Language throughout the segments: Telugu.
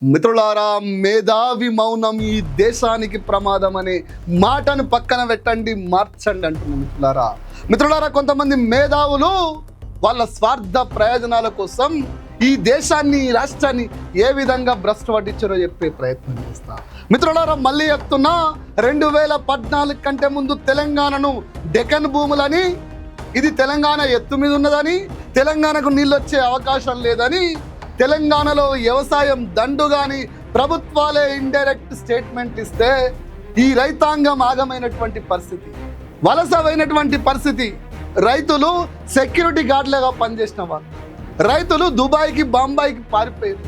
మిత్రులారా, మేధావి మౌనం ఈ దేశానికి ప్రమాదం అనే మాటను పక్కన పెట్టండి, మార్చండి అంటున్న మిత్రులారా, కొంతమంది మేధావులు వాళ్ళ స్వార్థ ప్రయోజనాల కోసం ఈ దేశాన్ని, ఈ రాష్ట్రాన్ని ఏ విధంగా భ్రష్టు పట్టించారో చెప్పే ప్రయత్నం చేస్తా. మిత్రులారా, మళ్ళీ చెప్తున్నా, 2014 కంటే ముందు తెలంగాణను డెక్కన్ భూములని, ఇది తెలంగాణ ఎత్తు మీద ఉన్నదని, తెలంగాణకు నీళ్ళు వచ్చే అవకాశం లేదని, తెలంగాణలో వ్యవసాయం దండుగాని ప్రభుత్వాలే ఇండైరెక్ట్ స్టేట్మెంట్ ఇస్తే ఈ రైతాంగం ఆగమైనటువంటి పరిస్థితి, వలసమైనటువంటి పరిస్థితి. రైతులు సెక్యూరిటీ గార్డులుగా పనిచేసిన వాళ్ళు, రైతులు దుబాయ్కి, బాంబాయికి పారిపోయారు.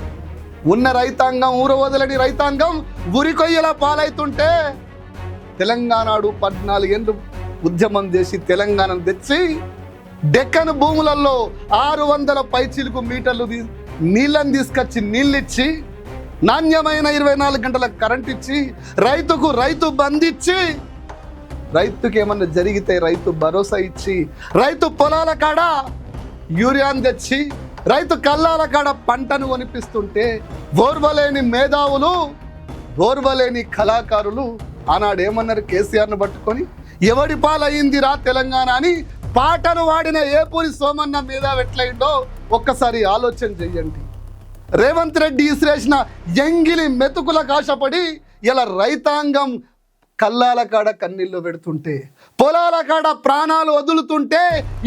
ఉన్న రైతాంగం, ఊరు వదలని రైతాంగం ఉరికొయ్యలా పాలవుతుంటే తెలంగాణడు 14 ఏళ్ళు ఉద్యమం చేసి తెలంగాణను తెచ్చి డెక్కన్ భూములలో 600 పైచిలుకు మీటర్లు నీళ్ళని తీసుకొచ్చి నీళ్ళిచ్చి, నాణ్యమైన 24 గంటల కరెంట్ ఇచ్చి, రైతుకు రైతు బంధించి, రైతుకి ఏమన్నా జరిగితే రైతు భరోసా ఇచ్చి, రైతు పొలాల కాడ యూరియాను తెచ్చి, రైతు కళ్ళాల కాడ పంటను కొనిపిస్తుంటే ఓర్వలేని మేధావులు, ఓర్వలేని కళాకారులు ఆనాడు ఏమన్నారు? కేసీఆర్ను పట్టుకొని ఎవడి పాలయ్యిందిరా తెలంగాణ అని పాటను వాడిన ఏపూరి సోమన్న మీద ఎట్లయిందో ఒక్కసారి ఆలోచన చెయ్యండి. రేవంత్ రెడ్డి ఇసిరేసిన ఎంగిలి మెతుకులకు ఆశపడి ఇలా రైతాంగం కల్లాల కాడ కన్నీళ్ళు పెడుతుంటే, పొలాల కాడ ప్రాణాలు వదులుతుంటే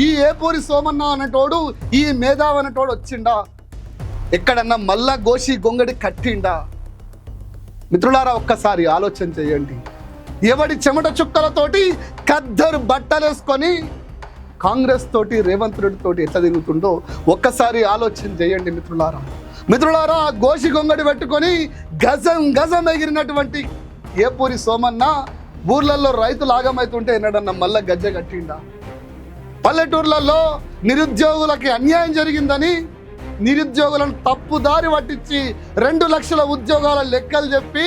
ఈ ఏపూరి సోమన్న అనేటోడు, ఈ మేధావి అనేటోడు వచ్చిండా? ఎక్కడన్నా మళ్ళా గోషి గొంగడి కట్టిండా? మిత్రులారా, ఒక్కసారి ఆలోచన చేయండి. ఎవడి చెమట చుక్కలతోటి ఖద్దరు బట్టలేసుకొని కాంగ్రెస్ తోటి, రేవంత్ రెడ్డి తోటి ఎట్లా తిరుగుతుండో ఒక్కసారి ఆలోచన చేయండి మిత్రులారా. మిత్రులారా, గోషి గొంగడి పెట్టుకొని గజం గజం ఎగిరినటువంటి ఏపూరి సోమన్న ఊర్లలో రైతులు ఆగమవుతుంటే ఎన్నడన్నా మళ్ళా గజ్జె కట్టిండా? పల్లెటూర్లలో నిరుద్యోగులకి అన్యాయం జరిగిందని నిరుద్యోగులను తప్పుదారి పట్టించి 2 లక్షల ఉద్యోగాల లెక్కలు చెప్పి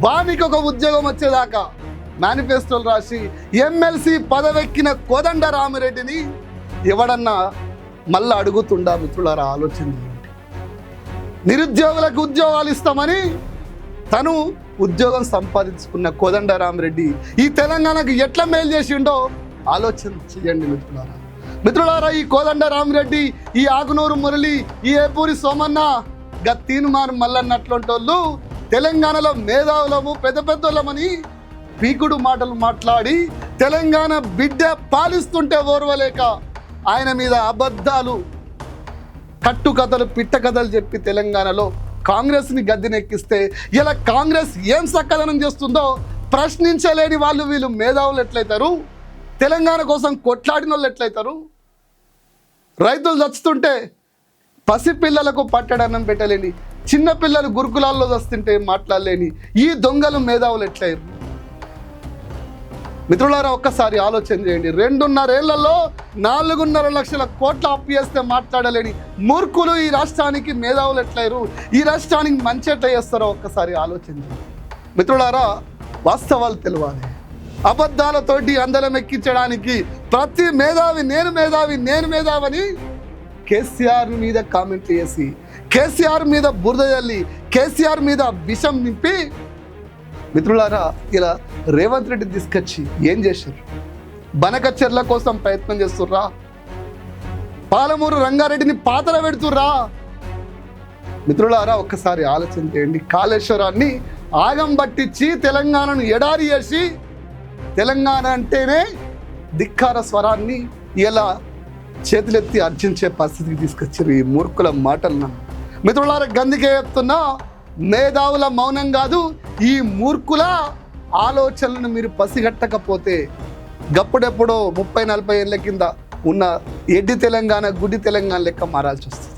వానికి ఒక ఉద్యోగం వచ్చేదాకా మేనిఫెస్టోలు రాసి ఎమ్మెల్సీ పదవెక్కిన కోదండరామిరెడ్డిని ఎవడన్నా మళ్ళీ అడుగుతుండా? మిత్రులారా, ఆలోచన చేయండి. నిరుద్యోగులకు ఉద్యోగాలు ఇస్తామని తను ఉద్యోగం సంపాదించుకున్న కోదండరామిరెడ్డి ఈ తెలంగాణకు ఎట్లా మేలు చేసిండో ఆలోచన చేయండి మిత్రులారా. మిత్రులారా, ఈ కోదండరామిరెడ్డి, ఈ ఆకునూరు మురళి, ఈ ఏపూరి సోమన్న, గత్తీనుమారు మల్లన్నట్లుంటోళ్ళు తెలంగాణలో మేధావులము, పెద్ద పెద్దోళ్ళమని పీకుడు మాటలు మాట్లాడి తెలంగాణ బిడ్డ పాలిస్తుంటే ఓర్వలేక ఆయన మీద అబద్ధాలు, కట్టుకథలు, పిట్ట కథలు చెప్పి తెలంగాణలో కాంగ్రెస్ని గద్దెనెక్కిస్తే ఇలా కాంగ్రెస్ ఏం సక్కదనం చేస్తుందో ప్రశ్నించలేని వాళ్ళు వీళ్ళు మేధావులు ఎట్లయితారు? తెలంగాణ కోసం కొట్లాడిన వాళ్ళు ఎట్లయితారు? రైతులు చచ్చుతుంటే పసిపిల్లలకు పట్టడన్నం పెట్టలేని, చిన్నపిల్లలు గురుకులాల్లో చస్తుంటే మాట్లాడలేని ఈ దొంగలు మేధావులు ఎట్లయ్యారు? మిత్రులారా, ఒక్కసారి ఆలోచన చేయండి. 2.5 ఏళ్లలో 4.5 లక్షల కోట్ల అప్పు చేస్తే మాట్లాడలేని మూర్ఖులు ఈ రాష్ట్రానికి మేధావులు ఎట్లయ్యారు? ఈ రాష్ట్రానికి మంచి ఎట్లా చేస్తారో ఒక్కసారి ఆలోచన చేయండి. మిత్రులారా, వాస్తవాలు తెలియాలి. అబద్ధాలతోటి అందలం ఎక్కించడానికి ప్రతి మేధావి నేను మేధావి, నేను మేధావని కేసీఆర్ మీద కామెంట్లు చేసి, కేసీఆర్ మీద బురద జల్లి, కేసీఆర్ మీద విషం నింపి, మిత్రులారా, ఇలా రేవంత్ రెడ్డి తీసుకొచ్చి ఏం చేశారు? బనకచెర్ల కోసం ప్రయత్నం చేస్తుర్రా? పాలమూరు రంగారెడ్డిని పాతర పెడుతుర్రా? మిత్రులారా, ఒక్కసారి ఆలోచన చేయండి. కాళేశ్వరాన్ని ఆగం పట్టించి తెలంగాణను ఎడారి చేసి, తెలంగాణ అంటేనే ధిక్కార స్వరాన్ని ఇలా చేతులెత్తి అర్జించే పరిస్థితికి తీసుకొచ్చారు ఈ మూర్ఖుల మాటలను. మిత్రులారా, గందికే చెప్తున్నా, మేధావుల మౌనం కాదు, ఈ మూర్ఖుల ఆలోచనలను మీరు పసిగట్టకపోతే గప్పుడెప్పుడో 30-40 ఏళ్ళ కింద ఉన్న ఎడ్డి తెలంగాణ, గుడ్డి తెలంగాణ లెక్క మారాల్సి వస్తుంది.